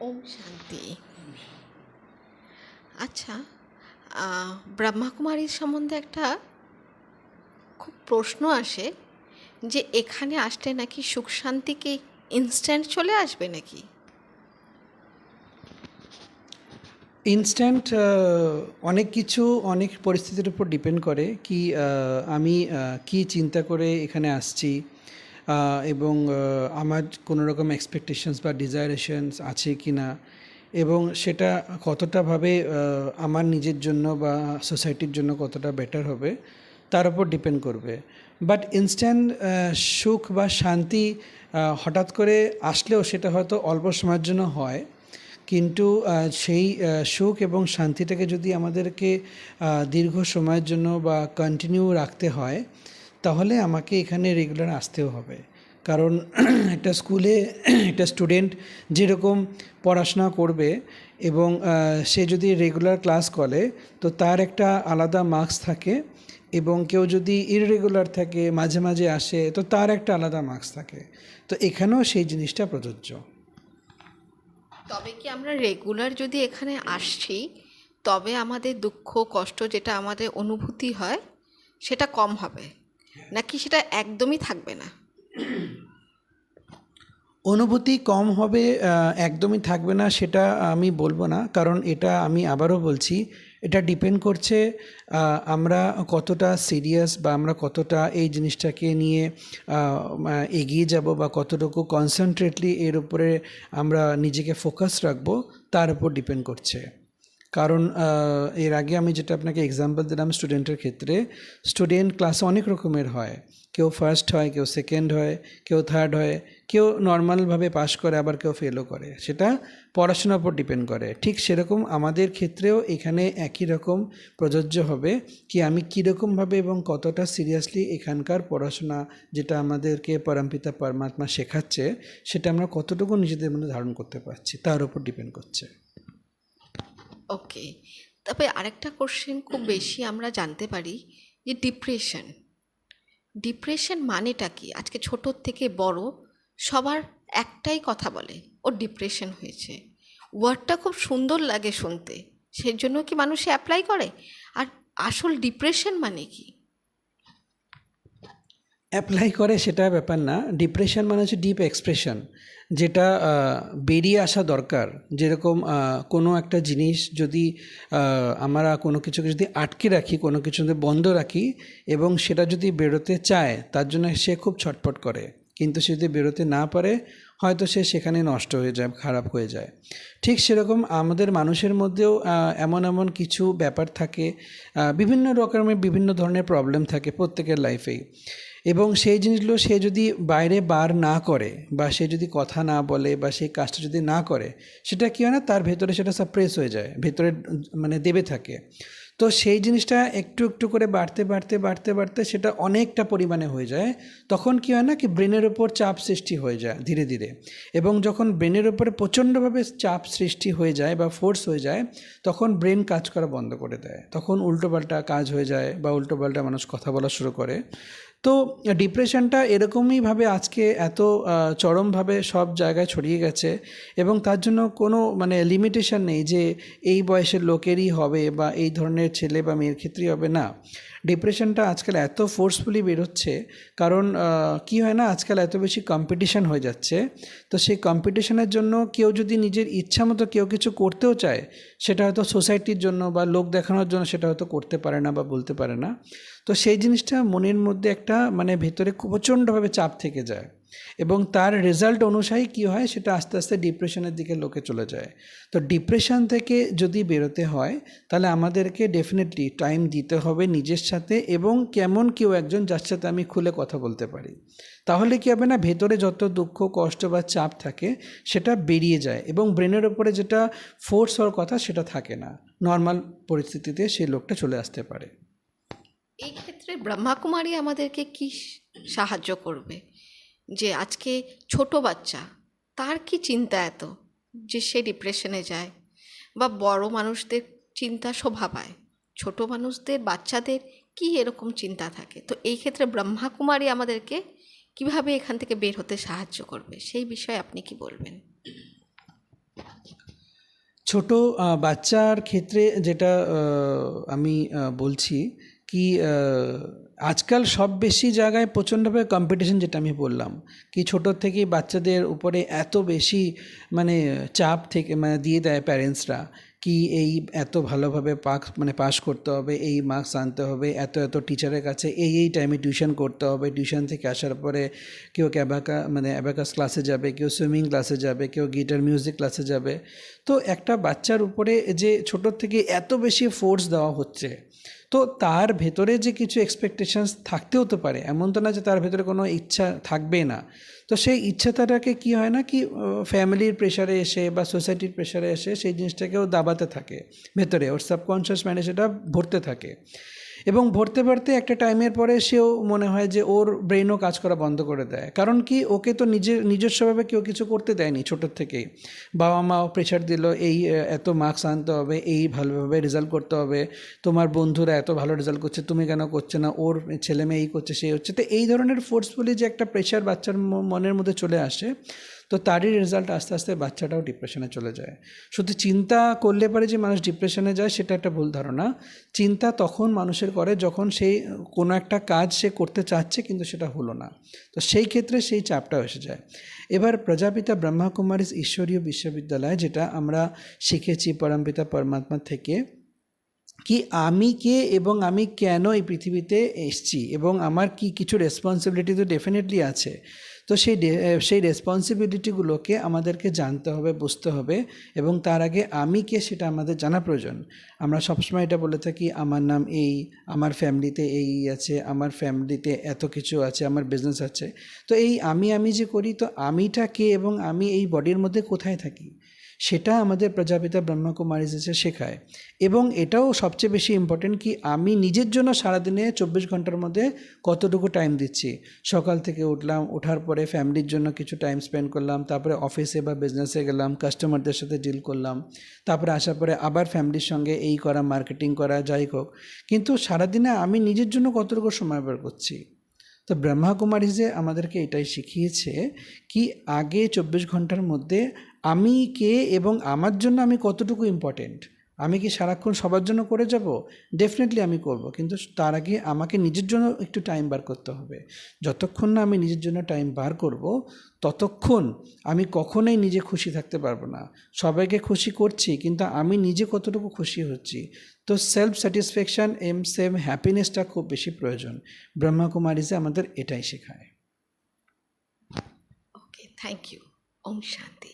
ওম শান্তি। আচ্ছা, ব্রহ্মাকুমারীর সম্বন্ধে একটা খুব প্রশ্ন আসে যে এখানে আসলে নাকি সুখ শান্তি কি ইনস্ট্যান্ট চলে আসবে নাকি? ইনস্ট্যান্ট অনেক কিছু অনেক পরিস্থিতির উপর ডিপেন্ড করে কি আমি কি চিন্তা করে এখানে আসছি, এবং আমার কোনো রকম এক্সপেকটেশনস বা ডিজায়ারেশনস আছে কি না, এবং সেটা কতটাভাবে আমার নিজের জন্য বা সোসাইটির জন্য কতটা বেটার হবে তার উপর ডিপেন্ড করবে। বাট ইনস্ট্যান্ট সুখ বা শান্তি হঠাৎ করে আসলেও সেটা হয়তো অল্প সময়ের জন্য হয়, কিন্তু সেই সুখ এবং শান্তিটাকে যদি আমাদেরকে দীর্ঘ সময়ের জন্য বা কন্টিনিউ রাখতে হয়, তাহলে আমাকে এখানে রেগুলার আসতেও হবে। কারণ একটা স্কুলে একটা স্টুডেন্ট যেরকম পড়াশোনা করবে এবং সে যদি রেগুলার ক্লাস করে তো তার একটা আলাদা মার্কস থাকে, এবং কেউ যদি ইররেগুলার থাকে, মাঝে মাঝে আসে, তো তার একটা আলাদা মার্কস থাকে। তো এখানেও সেই জিনিসটা প্রযোজ্য। তবে কি আমরা রেগুলার যদি এখানে আসছি তবে আমাদের দুঃখ কষ্ট যেটা আমাদের অনুভূতি হয় সেটা কম হবে নাকি সেটা একদমই থাকবে না? অনুভূতি কম হবে, একদমই থাকবে না সেটা আমি বলবো না, কারণ এটা আমি আবারও বলছি, এটা ডিপেন্ড করছে আমরা কতটা সিরিয়াস বা আমরা কতটা এই জিনিসটাকে নিয়ে এগিয়ে যাব বা কতটুকু কনসেন্ট্রেটলি এর উপরে আমরা নিজেকে ফোকাস রাখবো তার উপর ডিপেন্ড করছে। কারণ এর আগে আমি যেটা আপনাকে এক্সাম্পল দিলাম স্টুডেন্টের ক্ষেত্রে, স্টুডেন্ট ক্লাসে অনেক রকমের হয়, কেউ ফার্স্ট হয়, কেউ সেকেন্ড হয়, কেউ থার্ড হয়, কেউ নর্মালভাবে পাস করে, আবার কেউ ফেলও করে, সেটা পড়াশোনার উপর ডিপেন্ড করে। ঠিক সেরকম আমাদের ক্ষেত্রেও এখানে একই রকম প্রযোজ্য হবে কি আমি কীরকমভাবে এবং কতটা সিরিয়াসলি এখানকার পড়াশোনা যেটা আমাদেরকে পরমপিতা পরমাত্মা শেখাচ্ছে সেটা আমরা কতটুকু নিজেদের মধ্যে ধারণ করতে পারছি তার উপর ডিপেন্ড করছে। ওকে, তবে আরেকটা কোশ্চেন খুব বেশি আমরা জানতে পারি যে ডিপ্রেশন ডিপ্রেশন মানেটা কি? আজকে ছোটোর থেকে বড় সবার একটাই কথা বলে ওর ডিপ্রেশন হয়েছে। ওয়ার্ডটা খুব সুন্দর লাগে শুনতে, সেই জন্য কি মানুষ অ্যাপ্লাই করে? আর আসল ডিপ্রেশন মানে কি? অ্যাপ্লাই করে সেটা ব্যাপার না। ডিপ্রেশন মানে হচ্ছে ডিপ এক্সপ্রেশন, যেটা বেরিয়ে আসা দরকার। যেরকম কোনো একটা জিনিস যদি আমরা কোনো কিছুকে যদি আটকে রাখি, কোনো কিছু যদি বন্ধ রাখি এবং সেটা যদি বেরোতে চায় তার জন্য সে খুব ছটফট করে, কিন্তু সে যদি বেরোতে না পারে হয়তো সে সেখানে নষ্ট হয়ে যায়, খারাপ হয়ে যায়। ঠিক সেরকম আমাদের মানুষের মধ্যেও এমন এমন কিছু ব্যাপার থাকে, বিভিন্ন রকমের বিভিন্ন ধরনের প্রবলেম থাকে প্রত্যেকের লাইফেই, এবং সেই জিনিসগুলো সে যদি বাইরে বার না করে বা সে যদি কথা না বলে বা সেই কাজটা যদি না করে, সেটা কী হয় না, তার ভেতরে সেটা সাপ্রেস হয়ে যায়, ভেতরে মানে দেবে থাকে। তো সেই জিনিসটা একটু একটু করে বাড়তে বাড়তে বাড়তে বাড়তে সেটা অনেকটা পরিমাণে হয়ে যায়। তখন কী হয় না কি ব্রেনের ওপর চাপ সৃষ্টি হয়ে যায় ধীরে ধীরে, এবং যখন ব্রেনের ওপরে প্রচণ্ডভাবে চাপ সৃষ্টি হয়ে যায় বা ফোর্স হয়ে যায়, তখন ব্রেন কাজ করা বন্ধ করে দেয়, তখন উল্টোপাল্টা কাজ হয়ে যায় বা উল্টোপাল্টা মানুষ কথা বলা শুরু করে। তো ডিপ্রেশনটা এরকমইভাবে আজকে এত চরমভাবে সব জায়গায় ছড়িয়ে গেছে, এবং তার জন্য কোনো মানে লিমিটেশন নেই যে এই বয়সের লোকেরই হবে বা এই ধরনের ছেলে বা মেয়ের ক্ষেত্রেই হবে, না। ডিপ্রেশনটা আজকাল এত ফোর্সফুলি বেরোচ্ছে, কারণ কি হয় না, আজকাল এত বেশি কম্পিটিশান হয়ে যাচ্ছে। তো সেই কম্পিটিশনের জন্য কেউ যদি নিজের ইচ্ছা মতো কেউ কিছু করতেও চায়, সেটা হয়তো সোসাইটির জন্য বা লোক দেখানোর জন্য সেটা হয়তো করতে পারে না বা বলতে পারে না। তো সেই জিনিসটা মনের মধ্যে একটা মানে ভেতরে প্রচণ্ডভাবে চাপ থেকে যায়, এবং তার রেজাল্ট অনুযায়ী কী হয়, সেটা আস্তে আস্তে ডিপ্রেশনের দিকে লোকে চলে যায়। তো ডিপ্রেশন থেকে যদি বেরোতে হয় তাহলে আমাদেরকে ডেফিনেটলি টাইম দিতে হবে নিজের সাথে, এবং কেমন কেউ একজন যার সাথে আমি খুলে কথা বলতে পারি, তাহলে কী হবে না, ভেতরে যত দুঃখ কষ্ট বা চাপ থাকে সেটা বেরিয়ে যায়, এবং ব্রেনের ওপরে যেটা ফোর্স হওয়ার কথা সেটা থাকে না, নর্মাল পরিস্থিতিতে সেই লোকটা চলে আসতে পারে। এই ক্ষেত্রে ব্রহ্মাকুমারী আমাদেরকে কি সাহায্য করবে? যে আজকে ছোট বাচ্চা, তার কি চিন্তা এত যে সে ডিপ্রেশনে যায়, বা বড় মানুষদের চিন্তা শোভা পায়, ছোট মানুষদের বাচ্চাদের কি এরকম চিন্তা থাকে? তো এই ক্ষেত্রে ব্রহ্মাকুমারী আমাদেরকে কিভাবে এখান থেকে বের হতে সাহায্য করবে সেই বিষয়ে আপনি কি বলবেন? ছোট বাচ্চার ক্ষেত্রে যেটা আমি বলছি কি আজকাল সব বেশি জায়গায় প্রচণ্ডভাবে কম্পিটিশন, যেটা আমি বললাম কি ছোটোর থেকেই বাচ্চাদের উপরে এত বেশি মানে চাপ থেকে মানে দিয়ে দেয় প্যারেন্টসরা কি এই এত ভালোভাবে পাস করতে হবে, এই মার্কস আনতে হবে, এত এত টিচারের কাছে এই টাইমে টিউশন করতে হবে, টিউশন থেকে আসার পরে কেউ অ্যাবাকাস ক্লাসে যাবে, কেউ সুইমিং ক্লাসে যাবে, কেউ গিটার মিউজিক ক্লাসে যাবে। তো একটা বাচ্চার উপরে যে ছোটোর থেকে এত বেশি ফোর্স দেওয়া হচ্ছে, তো তার ভেতরে যে কিছু এক্সপেকটেশনস থাকতেও তো পারে, এমন তো না যে তার ভেতরে কোনো ইচ্ছা থাকবে না। তো সেই ইচ্ছাটাকে কি হয় না কি ফ্যামিলির প্রেশারে এসে বা সোসাইটির প্রেশারে এসে সেই জিনিসটাকেও দাবাতে থাকে ভেতরে, ওর সাবকনশিয়াস মাইন্ডে সেটা ভরতে থাকে এবং ভরতে ভরতে একটা টাইমের পরে সেও মনে হয় যে ওর ব্রেনও কাজ করা বন্ধ করে দেয়। কারণ কি ওকে তো নিজস্বভাবে কেউ কিছু করতে দেয়নি ছোটোর থেকেই, বাবা মাও প্রেশার দিল এই এত মার্কস আনতে হবে, এই ভালোভাবে রেজাল্ট করতে হবে, তোমার বন্ধুরা এত ভালো রেজাল্ট করছে তুমি কেন করছে না, ওর ছেলে মেয়ে এই করছে সেই হচ্ছে। তো এই ধরনের ফোর্সফুলি যে একটা প্রেশার বাচ্চার মনের মধ্যে চলে আসে, তো তারই রেজাল্ট আস্তে আস্তে বাচ্চাটাও ডিপ্রেশনে চলে যায়। শুধু চিন্তা করলে পারে যে মানুষ ডিপ্রেশনে যায় সেটা একটা ভুল ধারণা। চিন্তা তখন মানুষের করে যখন সেই কোনো একটা কাজ সে করতে চাচ্ছে কিন্তু সেটা হলো না, তো সেই ক্ষেত্রে সেই চাপটা এসে যায়। এবার প্রজাপিতা ব্রহ্মাকুমারীজ ঈশ্বরীয় বিশ্ববিদ্যালয়, যেটা আমরা শিখেছি পরমপিতা পরমাত্মা থেকে, কি আমি কে এবং আমি কেন এই পৃথিবীতে এসেছি এবং আমার কি কিছু রেসপন্সিবিলিটি তো ডেফিনেটলি আছে। তো সেই রেসপন্সিবিলিটিগুলোকে আমাদেরকে জানতে হবে, বুঝতে হবে এবং তার আগে আমি কে সেটা আমাদের জানা প্রয়োজন। আমরা সবসময় এটা বলে থাকি আমার নাম এই, আমার ফ্যামিলিতে এই আছে, আমার ফ্যামিলিতে এত কিছু আছে, আমার বিজনেস আছে। তো এই আমি যে করি, তো আমিটা কে এবং আমি এই বডির মধ্যে কোথায় থাকি সেটা আমাদের প্রজাপিতা ব্রহ্মকুমারীজ এসে শেখায়। এবং এটাও সবচেয়ে বেশি ইম্পর্টেন্ট কি আমি নিজের জন্য সারাদিনে 24 ঘন্টার মধ্যে কতটুকু টাইম দিচ্ছি। সকাল থেকে উঠলাম, ওঠার পরে ফ্যামিলির জন্য কিছু টাইম স্পেন্ড করলাম, তারপরে অফিসে বা বিজনেসে গেলাম, কাস্টমারদের সাথে ডিল করলাম, তারপরে আসার পরে আবার ফ্যামিলির সঙ্গে এই করা, মার্কেটিং করা, যাই হোক। কিন্তু সারাদিনে আমি নিজের জন্য কতটুকু সময় বের করছি। তো ব্রহ্মাকুমারীজে আমাদেরকে এটাই শিখিয়েছে কি আগে 24 ঘন্টার মধ্যে আমি কে এবং আমার জন্য আমি কতটুকু ইম্পর্টেন্ট। আমি কি সারাক্ষণ সবার জন্য করে যাব? ডেফিনেটলি আমি করব, কিন্তু তার আগে আমাকে নিজের জন্য একটু টাইম বার করতে হবে। যতক্ষণ না আমি নিজের জন্য টাইম বার করব ততক্ষণ আমি কখনোই নিজে খুশি থাকতে পারবো না। সবাইকে খুশি করছি কিন্তু আমি নিজে কতটুকু খুশি হচ্ছি। তো সেলফ স্যাটিসফ্যাকশান সেম হ্যাপিনেসটা খুব বেশি প্রয়োজন। ব্রহ্মাকুমারীজে আমাদের এটাই শেখায়। ওকে, থ্যাংক ইউ। ওম শান্তি।